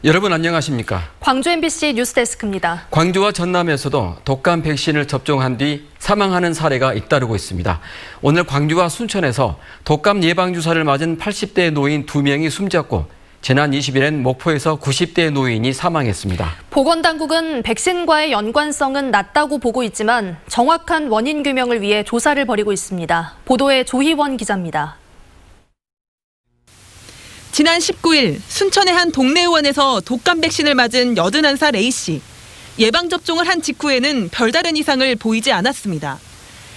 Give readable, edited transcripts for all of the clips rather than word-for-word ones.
여러분 안녕하십니까? 광주 MBC 뉴스데스크입니다. 광주와 전남에서도 독감 백신을 접종한 뒤 사망하는 사례가 잇따르고 있습니다. 오늘 광주와 순천에서 독감 예방주사를 맞은 80대 노인 2명이 숨졌고 지난 20일엔 목포에서 90대 노인이 사망했습니다. 보건당국은 백신과의 연관성은 낮다고 보고 있지만 정확한 원인 규명을 위해 조사를 벌이고 있습니다. 보도에 조희원 기자입니다. 지난 19일 순천의 한 동네 의원에서 독감 백신을 맞은 81살 A씨. 예방접종을 한 직후에는 별다른 이상을 보이지 않았습니다.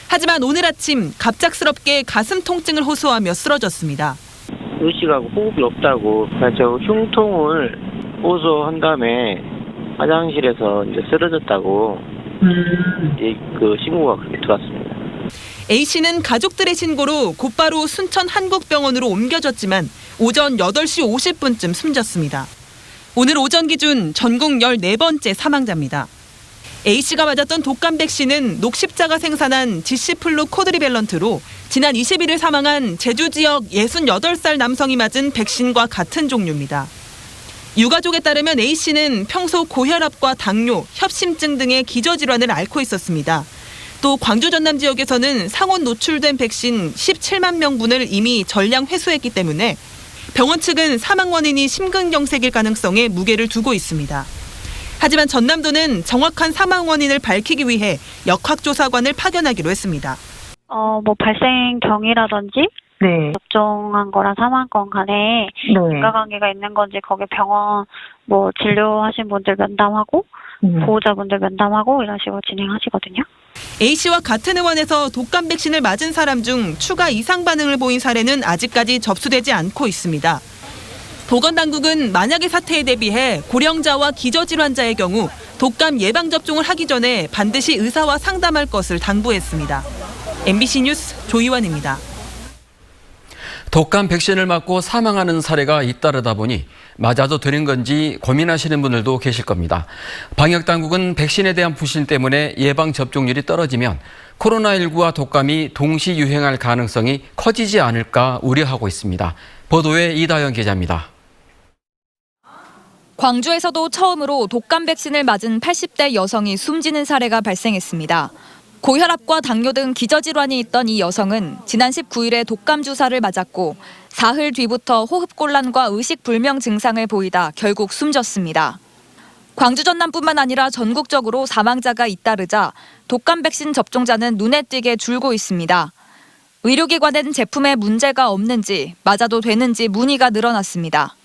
하지만 오늘 아침 갑작스럽게 가슴 통증을 호소하며 쓰러졌습니다. 의식하고 호흡이 없다고 그래서 흉통을 호소한 다음에 화장실에서 이제 쓰러졌다고 그 신고가 그렇게 들어왔습니다. A씨는 가족들의 신고로 곧바로 순천 한국병원으로 옮겨졌지만 오전 8시 50분쯤 숨졌습니다. 오늘 오전 기준 전국 14번째 사망자입니다. A씨가 맞았던 독감 백신은 녹십자가 생산한 지시플루 코드리밸런트로 지난 21일 사망한 제주 지역 68살 남성이 맞은 백신과 같은 종류입니다. 유가족에 따르면 A씨는 평소 고혈압과 당뇨, 협심증 등의 기저질환을 앓고 있었습니다. 또 광주 전남 지역에서는 상온 노출된 백신 17만 명분을 이미 전량 회수했기 때문에 병원 측은 사망 원인이 심근경색일 가능성에 무게를 두고 있습니다. 하지만 전남도는 정확한 사망 원인을 밝히기 위해 역학조사관을 파견하기로 했습니다. 발생 경위라든지 접종한 거랑 사망건 간에 인과관계가 있는 건지 거기 병원 진료하신 분들 면담하고 보호자분들 면담하고 이런 식으로 진행하시거든요. A씨와 같은 의원에서 독감 백신을 맞은 사람 중 추가 이상 반응을 보인 사례는 아직까지 접수되지 않고 있습니다. 보건당국은 만약의 사태에 대비해 고령자와 기저질환자의 경우 독감 예방접종을 하기 전에 반드시 의사와 상담할 것을 당부했습니다. MBC 뉴스 조희원입니다. 독감 백신을 맞고 사망하는 사례가 잇따르다 보니 맞아도 되는 건지 고민하시는 분들도 계실 겁니다. 방역당국은 백신에 대한 불신 때문에 예방접종률이 떨어지면 코로나19와 독감이 동시 유행할 가능성이 커지지 않을까 우려하고 있습니다. 보도에 이다현 기자입니다. 광주에서도 처음으로 독감 백신을 맞은 80대 여성이 숨지는 사례가 발생했습니다. 고혈압과 당뇨 등 기저질환이 있던 이 여성은 지난 19일에 독감 주사를 맞았고 사흘 뒤부터 호흡곤란과 의식불명 증상을 보이다 결국 숨졌습니다. 광주 전남뿐만 아니라 전국적으로 사망자가 잇따르자 독감 백신 접종자는 눈에 띄게 줄고 있습니다. 의료기관엔 제품에 문제가 없는지 맞아도 되는지 문의가 늘어났습니다.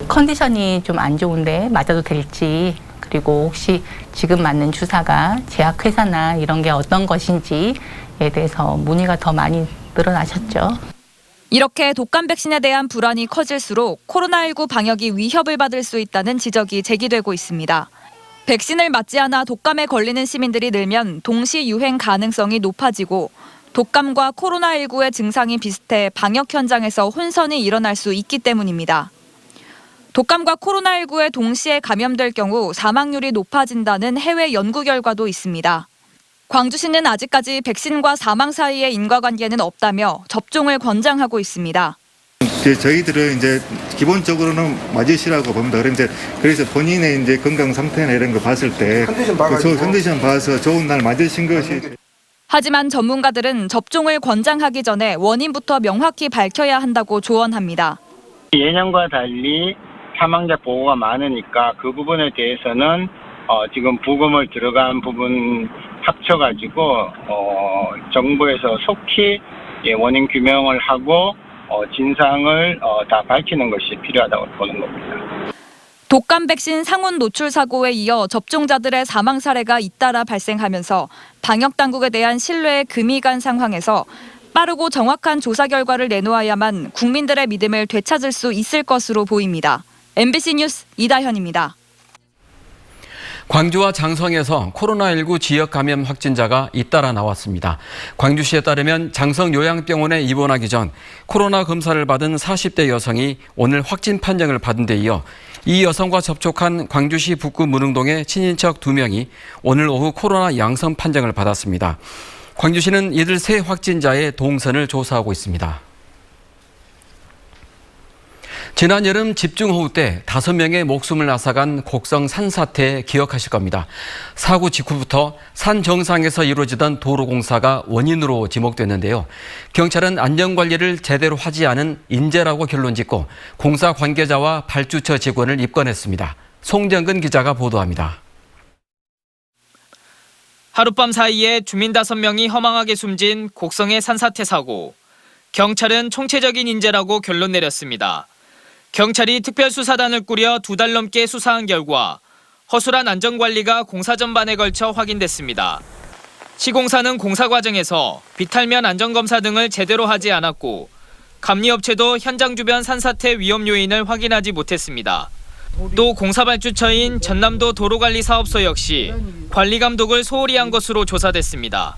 컨디션이 좀 안 좋은데 맞아도 될지, 그리고 혹시 지금 맞는 주사가 제약회사나 이런 게 어떤 것인지에 대해서 문의가 더 많이 늘어나셨죠. 이렇게 독감 백신에 대한 불안이 커질수록 코로나19 방역이 위협을 받을 수 있다는 지적이 제기되고 있습니다. 백신을 맞지 않아 독감에 걸리는 시민들이 늘면 동시 유행 가능성이 높아지고 독감과 코로나19의 증상이 비슷해 방역 현장에서 혼선이 일어날 수 있기 때문입니다. 독감과 코로나19에 동시에 감염될 경우 사망률이 높아진다는 해외 연구 결과도 있습니다. 광주시는 아직까지 백신과 사망 사이의 인과관계는 없다며 접종을 권장하고 있습니다. 저희들은 이제 기본적으로는 맞으시라고 봅니다. 그래서 본인의 이제 건강 상태나 이런 거 봤을 때 컨디션 봐서 좋은 날 맞으신 것이. 하지만 전문가들은 접종을 권장하기 전에 원인부터 명확히 밝혀야 한다고 조언합니다. 예년과 달리 사망자 보고가 많으니까 그 부분에 대해서는 지금 부검을 들어간 부분 합쳐가지고 정부에서 속히 원인 규명을 하고 진상을 다 밝히는 것이 필요하다고 보는 겁니다. 독감 백신 상온 노출 사고에 이어 접종자들의 사망 사례가 잇따라 발생하면서 방역 당국에 대한 신뢰에 금이 간 상황에서 빠르고 정확한 조사 결과를 내놓아야만 국민들의 믿음을 되찾을 수 있을 것으로 보입니다. MBC 뉴스 이다현입니다. 광주와 장성에서 코로나19 지역 감염 확진자가 잇따라 나왔습니다. 광주시에 따르면 장성 요양병원에 입원하기 전 코로나 검사를 받은 40대 여성이 오늘 확진 판정을 받은 데 이어 이 여성과 접촉한 광주시 북구 문흥동의 친인척 2명이 오늘 오후 코로나 양성 판정을 받았습니다. 광주시는 이들 세 확진자의 동선을 조사하고 있습니다. 지난 여름 집중호우 때 5명의 목숨을 앗아간 곡성 산사태 기억하실 겁니다. 사고 직후부터 산 정상에서 이루어지던 도로 공사가 원인으로 지목됐는데요. 경찰은 안전관리를 제대로 하지 않은 인재라고 결론짓고 공사 관계자와 발주처 직원을 입건했습니다. 송정근 기자가 보도합니다. 하룻밤 사이에 주민 5명이 허망하게 숨진 곡성의 산사태 사고. 경찰은 총체적인 인재라고 결론 내렸습니다. 경찰이 특별수사단을 꾸려 2달 넘게 수사한 결과 허술한 안전관리가 공사 전반에 걸쳐 확인됐습니다. 시공사는 공사 과정에서 비탈면 안전검사 등을 제대로 하지 않았고 감리업체도 현장 주변 산사태 위험 요인을 확인하지 못했습니다. 또 공사발주처인 전남도 도로관리사업소 역시 관리감독을 소홀히 한 것으로 조사됐습니다.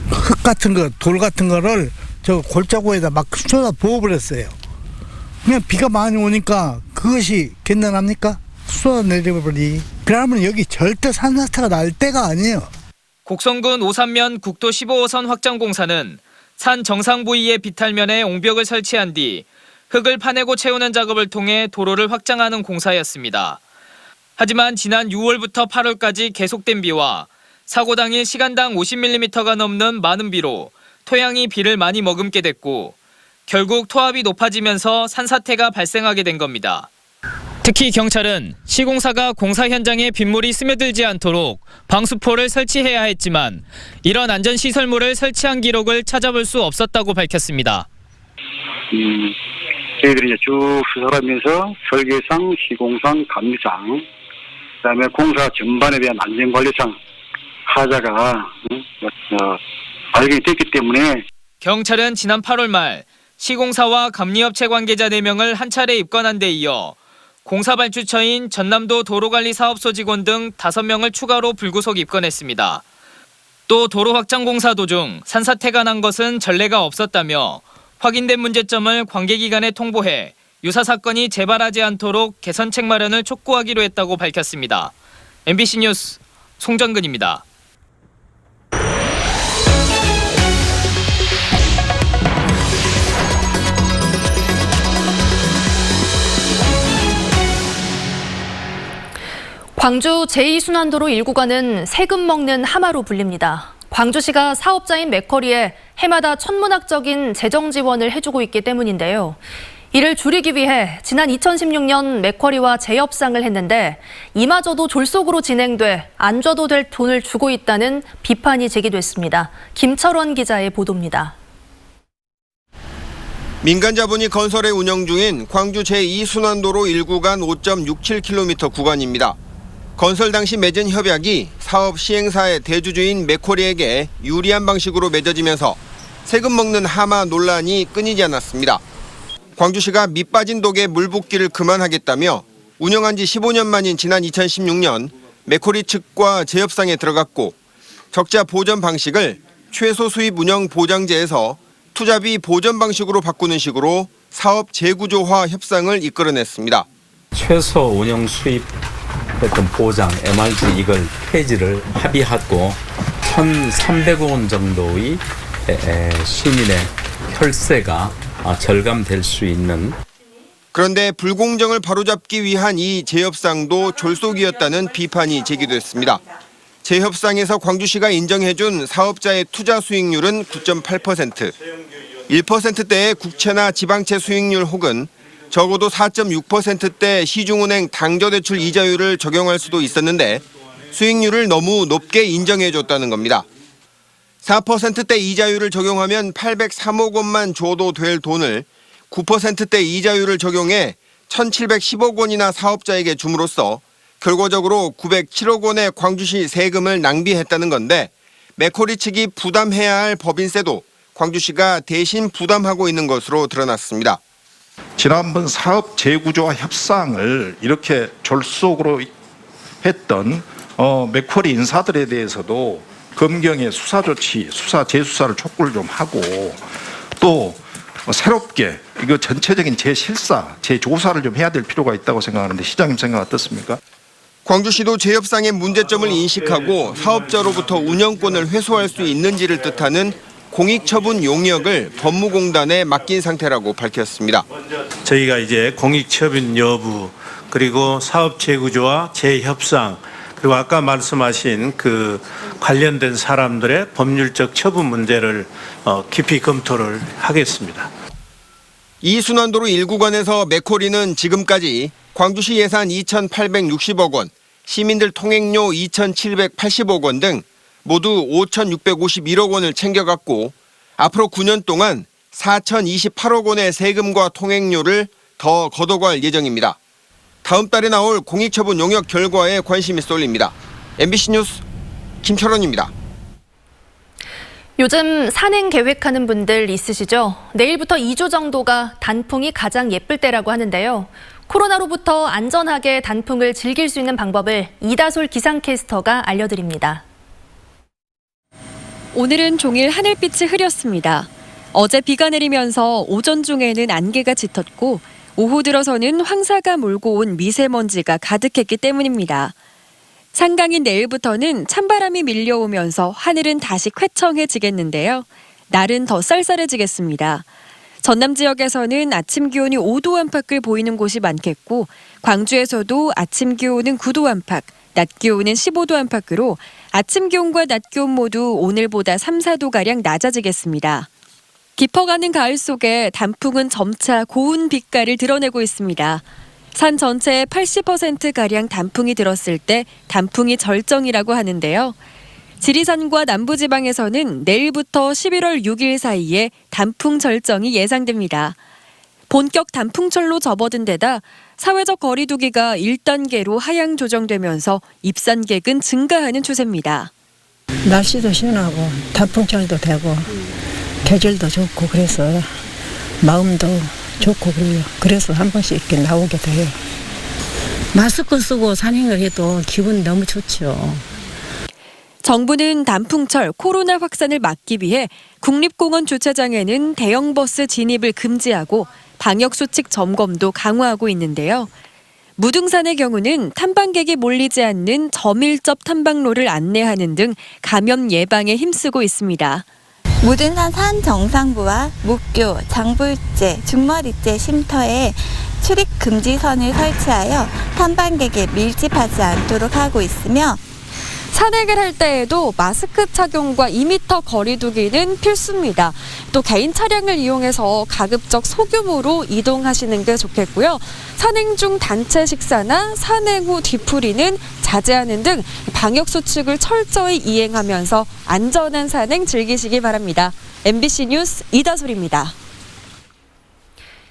흙 같은 거, 돌 같은 거를 저 골자구에다 막 쏟아 부어버렸어요. 그냥 비가 많이 오니까 그것이 겐단합니까? 쏟아내려버리. 그러면 여기 절대 산사태가 날 때가 아니에요. 곡성군 오산면 국도 15호선 확장 공사는 산 정상 부위의 비탈면에 옹벽을 설치한 뒤 흙을 파내고 채우는 작업을 통해 도로를 확장하는 공사였습니다. 하지만 지난 6월부터 8월까지 계속된 비와 사고 당일 시간당 50mm가 넘는 많은 비로 토양이 비를 많이 머금게 됐고 결국 토압이 높아지면서 산사태가 발생하게 된 겁니다. 특히 경찰은 시공사가 공사 현장에 빗물이 스며들지 않도록 방수포를 설치해야 했지만 이런 안전시설물을 설치한 기록을 찾아볼 수 없었다고 밝혔습니다. 저희들이 이제 쭉 수사를 하면서 설계상, 시공상, 감리상, 그다음에 공사 전반에 대한 안전관리상 하자가 발견이 됐기 때문에 경찰은 지난 8월 말 시공사와 감리업체 관계자 4명을 한 차례 입건한 데 이어 공사발주처인 전남도 도로관리사업소 직원 등 5명을 추가로 불구속 입건했습니다. 또 도로 확장 공사 도중 산사태가 난 것은 전례가 없었다며 확인된 문제점을 관계기관에 통보해 유사 사건이 재발하지 않도록 개선책 마련을 촉구하기로 했다고 밝혔습니다. MBC 뉴스 송정근입니다. 광주 제2순환도로 1구간은 세금 먹는 하마로 불립니다. 광주시가 사업자인 맥커리에 해마다 천문학적인 재정 지원을 해주고 있기 때문인데요. 이를 줄이기 위해 지난 2016년 맥커리와 재협상을 했는데 이마저도 졸속으로 진행돼 안 줘도 될 돈을 주고 있다는 비판이 제기됐습니다. 김철원 기자의 보도입니다. 민간 자본이 건설에 운영 중인 광주 제2순환도로 1구간 5.67km 구간입니다. 건설 당시 맺은 협약이 사업 시행사의 대주주인 맥쿼리에게 유리한 방식으로 맺어지면서 세금 먹는 하마 논란이 끊이지 않았습니다. 광주시가 밑 빠진 독에 물 붓기를 그만하겠다며 운영한 지 15년 만인 지난 2016년 맥쿼리 측과 재협상에 들어갔고 적자 보전 방식을 최소 수입 운영 보장제에서 투자비 보전 방식으로 바꾸는 식으로 사업 재구조화 협상을 이끌어냈습니다. 최소 운영 수입 어떤 보장, MRG 이걸 폐지를 합의하고 1,300억 원 정도의 시민의 혈세가 절감될 수 있는. 그런데 불공정을 바로잡기 위한 이 재협상도 졸속이었다는 비판이 제기됐습니다. 재협상에서 광주시가 인정해준 사업자의 투자 수익률은 9.8%, 1%대의 국채나 지방채 수익률 혹은 적어도 4.6%대 시중은행 당조대출 이자율을 적용할 수도 있었는데 수익률을 너무 높게 인정해줬다는 겁니다. 4%대 이자율을 적용하면 803억 원만 줘도 될 돈을 9%대 이자율을 적용해 1,710억 원이나 사업자에게 줌으로써 결과적으로 907억 원의 광주시 세금을 낭비했다는 건데 맥쿼리 측이 부담해야 할 법인세도 광주시가 대신 부담하고 있는 것으로 드러났습니다. 지난번 사업 재구조화 협상을 이렇게 졸속으로 했던 맥쿼리 인사들에 대해서도 검경의 수사 조치, 재수사를 촉구를 좀 하고 또 새롭게 이거 전체적인 재실사, 재조사를 좀 해야 될 필요가 있다고 생각하는데 시장님 생각 어떻습니까? 광주시도 재협상의 문제점을 인식하고 사업자로부터 운영권을 회수할 수 있는지를 뜻하는 공익처분 용역을 법무공단에 맡긴 상태라고 밝혔습니다. 저희가 이제 공익처분 여부, 그리고 사업 재구조와 재협상, 그리고 아까 말씀하신 그 관련된 사람들의 법률적 처분 문제를 깊이 검토를 하겠습니다. 이 순환도로 1구간에서 맥쿼리는 지금까지 광주시 예산 2,860억 원, 시민들 통행료 2,780억 원 등 모두 5,651억 원을 챙겨갔고 앞으로 9년 동안 4,028억 원의 세금과 통행료를 더 걷어갈 예정입니다. 다음 달에 나올 공익처분 용역 결과에 관심이 쏠립니다. MBC 뉴스 김철원입니다. 요즘 산행 계획하는 분들 있으시죠? 내일부터 2주 정도가 단풍이 가장 예쁠 때라고 하는데요. 코로나로부터 안전하게 단풍을 즐길 수 있는 방법을 이다솔 기상캐스터가 알려드립니다. 오늘은 종일 하늘빛이 흐렸습니다. 어제 비가 내리면서 오전 중에는 안개가 짙었고 오후 들어서는 황사가 몰고 온 미세먼지가 가득했기 때문입니다. 상강인 내일부터는 찬바람이 밀려오면서 하늘은 다시 쾌청해지겠는데요. 날은 더 쌀쌀해지겠습니다. 전남 지역에서는 아침 기온이 5도 안팎을 보이는 곳이 많겠고 광주에서도 아침 기온은 9도 안팎, 낮 기온은 15도 안팎으로 아침 기온과 낮 기온 모두 오늘보다 3, 4도가량 낮아지겠습니다. 깊어가는 가을 속에 단풍은 점차 고운 빛깔을 드러내고 있습니다. 산 전체의 80%가량 단풍이 들었을 때 단풍이 절정이라고 하는데요. 지리산과 남부지방에서는 내일부터 11월 6일 사이에 단풍 절정이 예상됩니다. 본격 단풍철로 접어든 데다 사회적 거리 두기가 1단계로 하향 조정되면서 입산객은 증가하는 추세입니다. 날씨도 시원하고 단풍철도 되고 계절도 좋고 그래서 마음도 좋고 그래요. 그래서 한 번씩 이렇게 나오게 돼요. 마스크 쓰고 산행을 해도 기분 너무 좋죠. 정부는 단풍철 코로나 확산을 막기 위해 국립공원 주차장에는 대형 버스 진입을 금지하고 방역수칙 점검도 강화하고 있는데요. 무등산의 경우는 탐방객이 몰리지 않는 저밀접 탐방로를 안내하는 등 감염 예방에 힘쓰고 있습니다. 무등산 산 정상부와 목교, 장불재, 중머리재 쉼터에 출입 금지선을 설치하여 탐방객에 밀집하지 않도록 하고 있으며 산행을 할 때에도 마스크 착용과 2m 거리 두기는 필수입니다. 또 개인 차량을 이용해서 가급적 소규모로 이동하시는 게 좋겠고요. 산행 중 단체 식사나 산행 후 뒤풀이는 자제하는 등 방역 수칙을 철저히 이행하면서 안전한 산행 즐기시기 바랍니다. MBC 뉴스 이다솔입니다.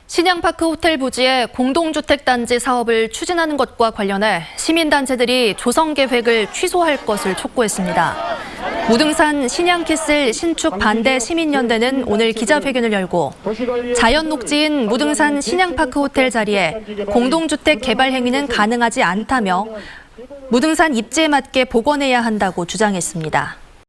신양파크 호텔 부지에 공동주택단지 사업을 추진하는 것과 관련해 시민단체들이 조성 계획을 취소할 것을 촉구했습니다. 무등산 신양캐슬 신축 반대 시민연대는 오늘 기자회견을 열고 자연녹지인 무등산 신양파크 호텔 자리에 공동주택 개발 행위는 가능하지 않다며 무등산 입지에 맞게 복원해야 한다고 주장했습니다.